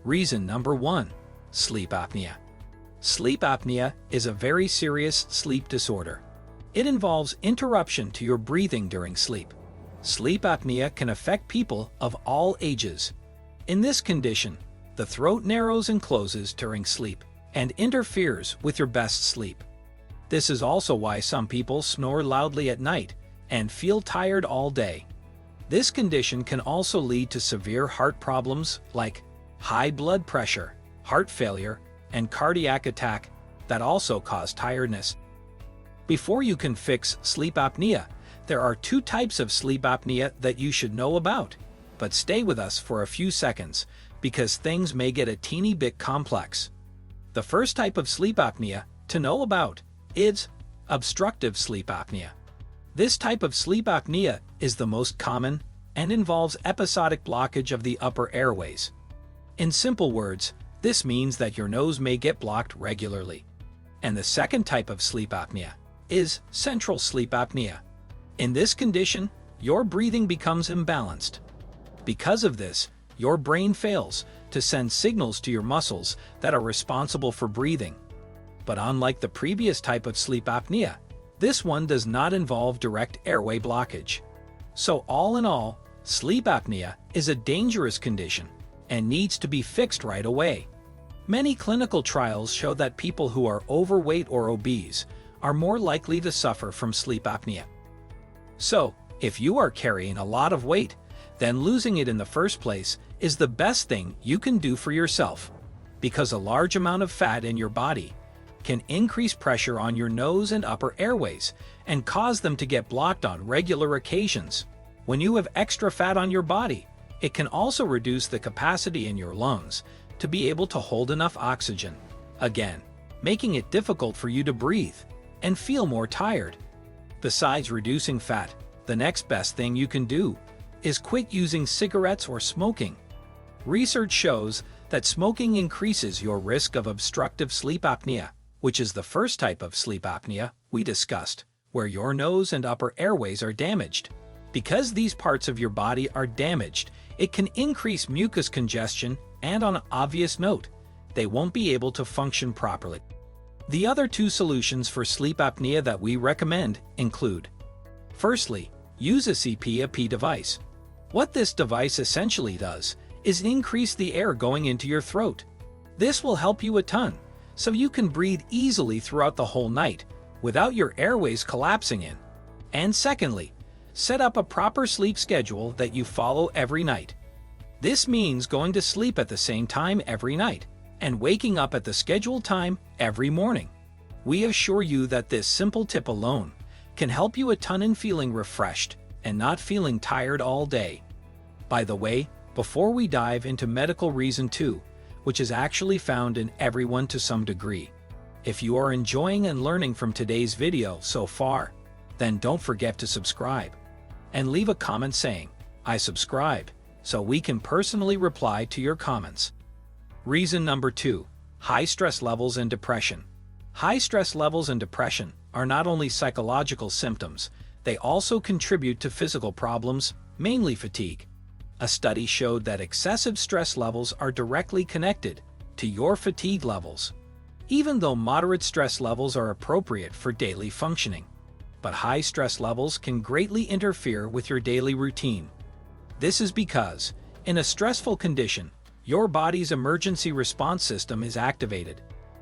Reason number 1. Sleep apnea. Sleep apnea is a very serious sleep disorder. It involves interruption to your breathing during sleep. Sleep apnea can affect people of all ages. In this condition, the throat narrows and closes during sleep and interferes with your best sleep. This is also why some people snore loudly at night and feel tired all day. This condition can also lead to severe heart problems like high blood pressure, heart failure, and cardiac attack that also cause tiredness. Before you can fix sleep apnea, there are 2 types of sleep apnea that you should know about. But stay with us for a few seconds because things may get a teeny bit complex. The first type of sleep apnea to know about is obstructive sleep apnea. This type of sleep apnea is the most common and involves episodic blockage of the upper airways. In simple words, this means that your nose may get blocked regularly. And the second type of sleep apnea is central sleep apnea. In this condition, your breathing becomes imbalanced. Because of this, your brain fails to send signals to your muscles that are responsible for breathing. But unlike the previous type of sleep apnea, this one does not involve direct airway blockage. So all in all, sleep apnea is a dangerous condition and needs to be fixed right away. Many clinical trials show that people who are overweight or obese are more likely to suffer from sleep apnea. So, if you are carrying a lot of weight, then losing it in the first place is the best thing you can do for yourself, because a large amount of fat in your body can increase pressure on your nose and upper airways and cause them to get blocked on regular occasions. When you have extra fat on your body, it can also reduce the capacity in your lungs to be able to hold enough oxygen, again, making it difficult for you to breathe and feel more tired. Besides reducing fat, the next best thing you can do is quit using cigarettes or smoking. Research shows that smoking increases your risk of obstructive sleep apnea, which is the first type of sleep apnea we discussed, where your nose and upper airways are damaged. Because these parts of your body are damaged, it can increase mucus congestion, and on an obvious note, they won't be able to function properly. The other 2 solutions for sleep apnea that we recommend include: firstly, use a CPAP device. What this device essentially does is increase the air going into your throat. This will help you a ton, so you can breathe easily throughout the whole night without your airways collapsing in. And secondly, set up a proper sleep schedule that you follow every night. This means going to sleep at the same time every night and waking up at the scheduled time every morning. We assure you that this simple tip alone can help you a ton in feeling refreshed and not feeling tired all day. By the way, before we dive into medical reason 2, which is actually found in everyone to some degree, if you are enjoying and learning from today's video so far, then don't forget to subscribe and leave a comment saying, "I subscribe," so we can personally reply to your comments. Reason number 2, high stress levels and depression. High stress levels and depression are not only psychological symptoms, they also contribute to physical problems, mainly fatigue. A study showed that excessive stress levels are directly connected to your fatigue levels, even though moderate stress levels are appropriate for daily functioning. But high stress levels can greatly interfere with your daily routine. This is because, in a stressful condition, your body's emergency response system is activated,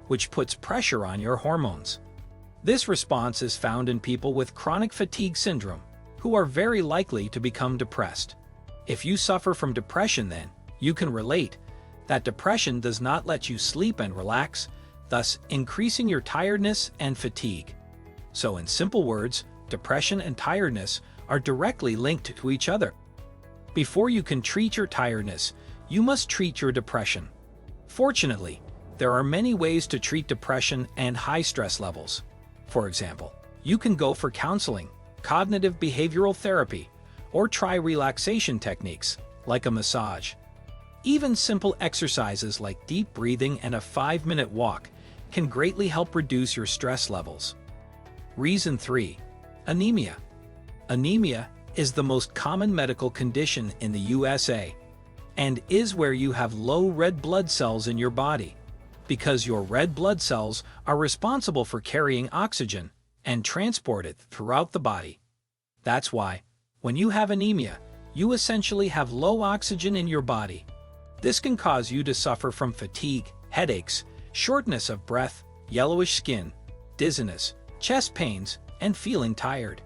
which puts pressure on your hormones. This response is found in people with chronic fatigue syndrome, who are very likely to become depressed. If you suffer from depression, then you can relate that depression does not let you sleep and relax, thus increasing your tiredness and fatigue. So in simple words, depression and tiredness are directly linked to each other. Before you can treat your tiredness, you must treat your depression. Fortunately, there are many ways to treat depression and high stress levels. For example, you can go for counseling, cognitive behavioral therapy, or try relaxation techniques like a massage. Even simple exercises like deep breathing and a 5-minute walk can greatly help reduce your stress levels. Reason 3. Anemia. Anemia is the most common medical condition in the USA, and is where you have low red blood cells in your body, because your red blood cells are responsible for carrying oxygen and transport it throughout the body. That's why, when you have anemia, you essentially have low oxygen in your body. This can cause you to suffer from fatigue, headaches, shortness of breath, yellowish skin, dizziness, chest pains, and feeling tired.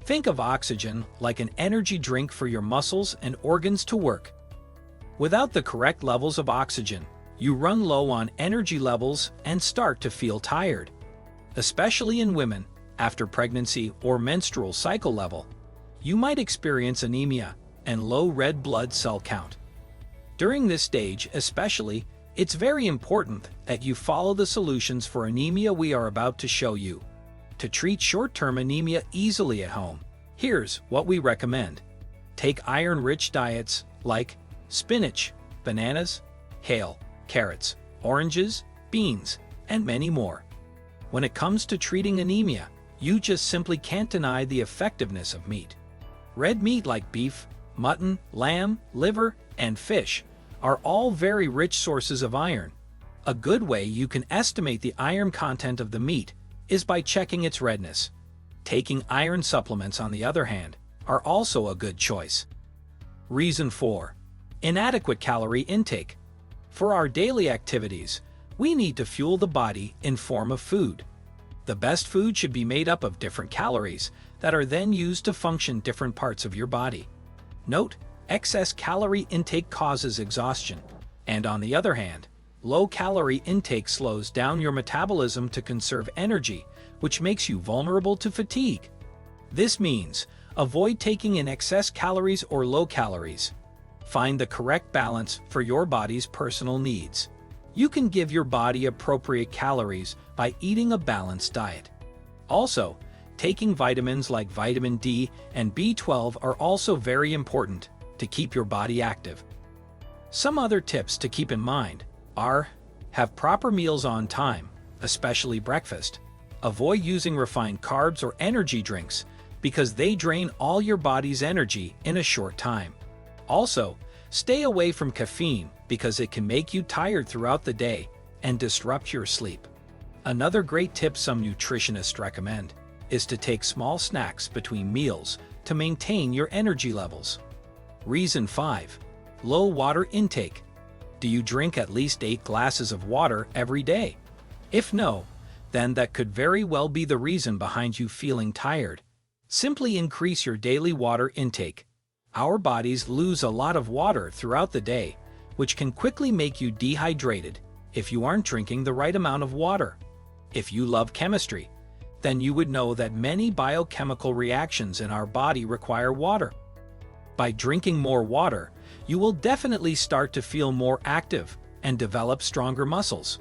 Think of oxygen like an energy drink for your muscles and organs to work. Without the correct levels of oxygen, you run low on energy levels and start to feel tired. Especially in women, after pregnancy or menstrual cycle level, you might experience anemia and low red blood cell count. During this stage especially, it's very important that you follow the solutions for anemia we are about to show you. To treat short-term anemia easily at home, here's what we recommend. Take iron-rich diets like spinach, bananas, kale, carrots, oranges, beans, and many more. When it comes to treating anemia, you just simply can't deny the effectiveness of meat. Red meat like beef, mutton, lamb, liver, and fish are all very rich sources of iron. A good way you can estimate the iron content of the meat is by checking its redness. Taking iron supplements, on the other hand, are also a good choice. Reason 4. Inadequate calorie intake. For our daily activities, we need to fuel the body in form of food. The best food should be made up of different calories that are then used to function different parts of your body. Note, excess calorie intake causes exhaustion, and on the other hand, low-calorie intake slows down your metabolism to conserve energy, which makes you vulnerable to fatigue. This means, avoid taking in excess calories or low calories. Find the correct balance for your body's personal needs. You can give your body appropriate calories by eating a balanced diet. Also, taking vitamins like vitamin D and B12 are also very important to keep your body active. Some other tips to keep in mind are: have proper meals on time, especially breakfast. Avoid using refined carbs or energy drinks because they drain all your body's energy in a short time. Also, stay away from caffeine because it can make you tired throughout the day and disrupt your sleep. Another great tip some nutritionists recommend is to take small snacks between meals to maintain your energy levels. Reason 5. Low water intake. Do you drink at least 8 glasses of water every day? If no, then that could very well be the reason behind you feeling tired. Simply increase your daily water intake. Our bodies lose a lot of water throughout the day, which can quickly make you dehydrated if you aren't drinking the right amount of water. If you love chemistry, then you would know that many biochemical reactions in our body require water. By drinking more water, you will definitely start to feel more active and develop stronger muscles.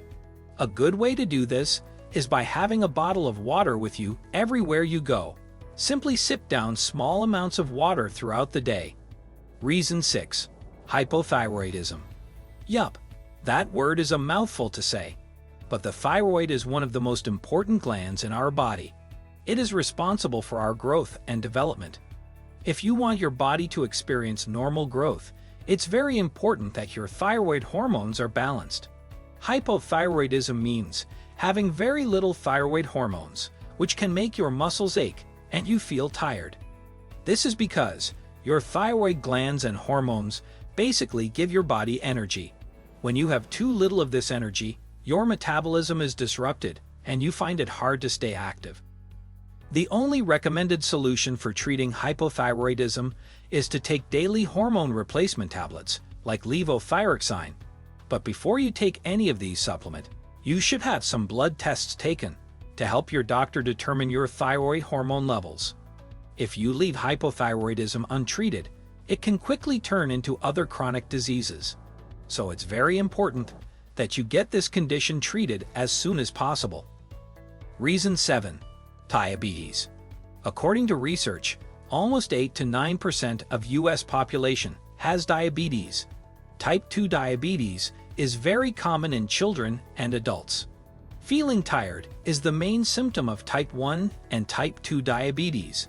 A good way to do this is by having a bottle of water with you everywhere you go. Simply sip down small amounts of water throughout the day. Reason 6. Hypothyroidism. Yup, that word is a mouthful to say, but the thyroid is one of the most important glands in our body. It is responsible for our growth and development. If you want your body to experience normal growth, it's very important that your thyroid hormones are balanced. Hypothyroidism means having very little thyroid hormones, which can make your muscles ache and you feel tired. This is because your thyroid glands and hormones basically give your body energy. When you have too little of this energy, your metabolism is disrupted and you find it hard to stay active. The only recommended solution for treating hypothyroidism is to take daily hormone replacement tablets like levothyroxine. But before you take any of these supplements, you should have some blood tests taken to help your doctor determine your thyroid hormone levels. If you leave hypothyroidism untreated, it can quickly turn into other chronic diseases. So it's very important that you get this condition treated as soon as possible. Reason 7. Diabetes. According to research, almost 8 to 9% of US population has diabetes. Type 2 diabetes is very common in children and adults. Feeling tired is the main symptom of type 1 and type 2 diabetes.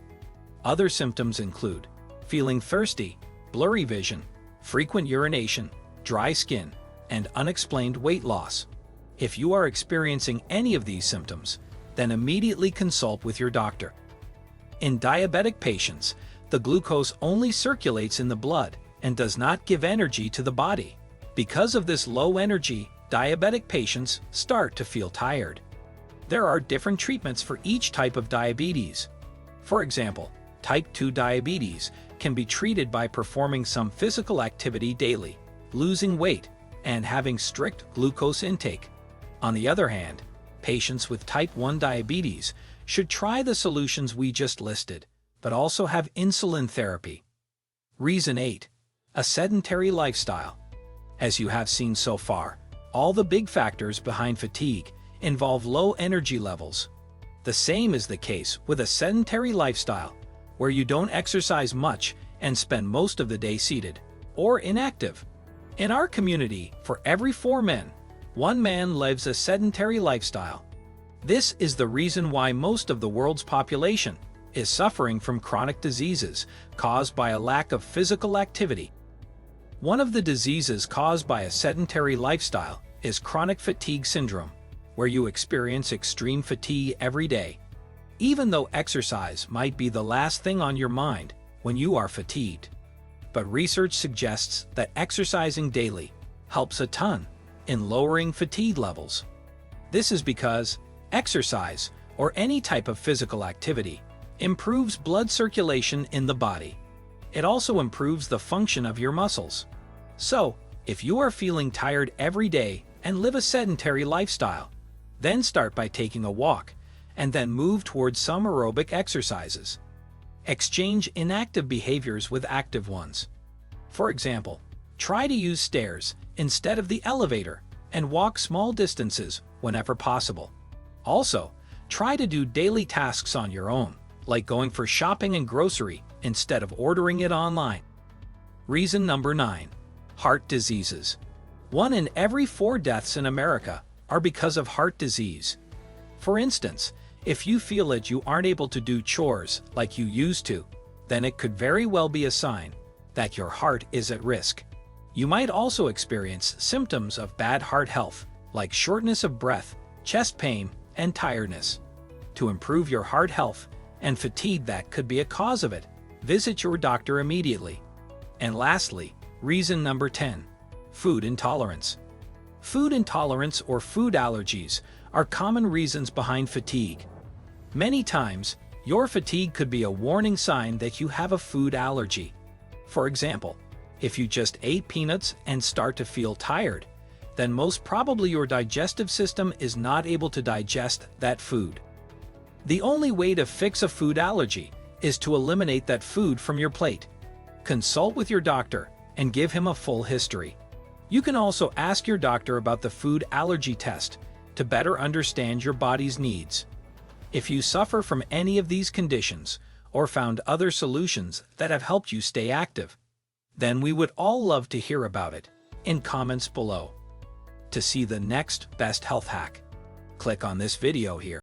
Other symptoms include feeling thirsty, blurry vision, frequent urination, dry skin, and unexplained weight loss. If you are experiencing any of these symptoms, then immediately consult with your doctor. In diabetic patients, the glucose only circulates in the blood and does not give energy to the body. Because of this low energy, diabetic patients start to feel tired. There are different treatments for each type of diabetes. For example, type 2 diabetes can be treated by performing some physical activity daily, losing weight, and having strict glucose intake. On the other hand, patients with type 1 diabetes should try the solutions we just listed, but also have insulin therapy. Reason 8. A sedentary lifestyle. As you have seen so far, all the big factors behind fatigue involve low energy levels. The same is the case with a sedentary lifestyle, where you don't exercise much and spend most of the day seated or inactive. In our community, for every 4 men, 1 man lives a sedentary lifestyle. This is the reason why most of the world's population is suffering from chronic diseases caused by a lack of physical activity. One of the diseases caused by a sedentary lifestyle is chronic fatigue syndrome, where you experience extreme fatigue every day. Even though exercise might be the last thing on your mind when you are fatigued. But research suggests that exercising daily helps a ton in lowering fatigue levels. This is because exercise, or any type of physical activity, improves blood circulation in the body. It also improves the function of your muscles. So, if you are feeling tired every day and live a sedentary lifestyle, then start by taking a walk, and then move towards some aerobic exercises. Exchange inactive behaviors with active ones. For example, try to use stairs instead of the elevator and walk small distances whenever possible. Also, try to do daily tasks on your own, like going for shopping and grocery instead of ordering it online. Reason number 9. Heart diseases. 1 in every 4 deaths in America are because of heart disease. For instance, if you feel that you aren't able to do chores like you used to, then it could very well be a sign that your heart is at risk. You might also experience symptoms of bad heart health, like shortness of breath, chest pain, and tiredness. To improve your heart health and fatigue that could be a cause of it, visit your doctor immediately. And lastly, reason number 10. Food intolerance. Food intolerance or food allergies are common reasons behind fatigue. Many times, your fatigue could be a warning sign that you have a food allergy. For example, if you just ate peanuts and start to feel tired, then most probably your digestive system is not able to digest that food. The only way to fix a food allergy is to eliminate that food from your plate. Consult with your doctor and give him a full history. You can also ask your doctor about the food allergy test to better understand your body's needs. If you suffer from any of these conditions or found other solutions that have helped you stay active, then we would all love to hear about it in comments below. To see the next best health hack, click on this video here.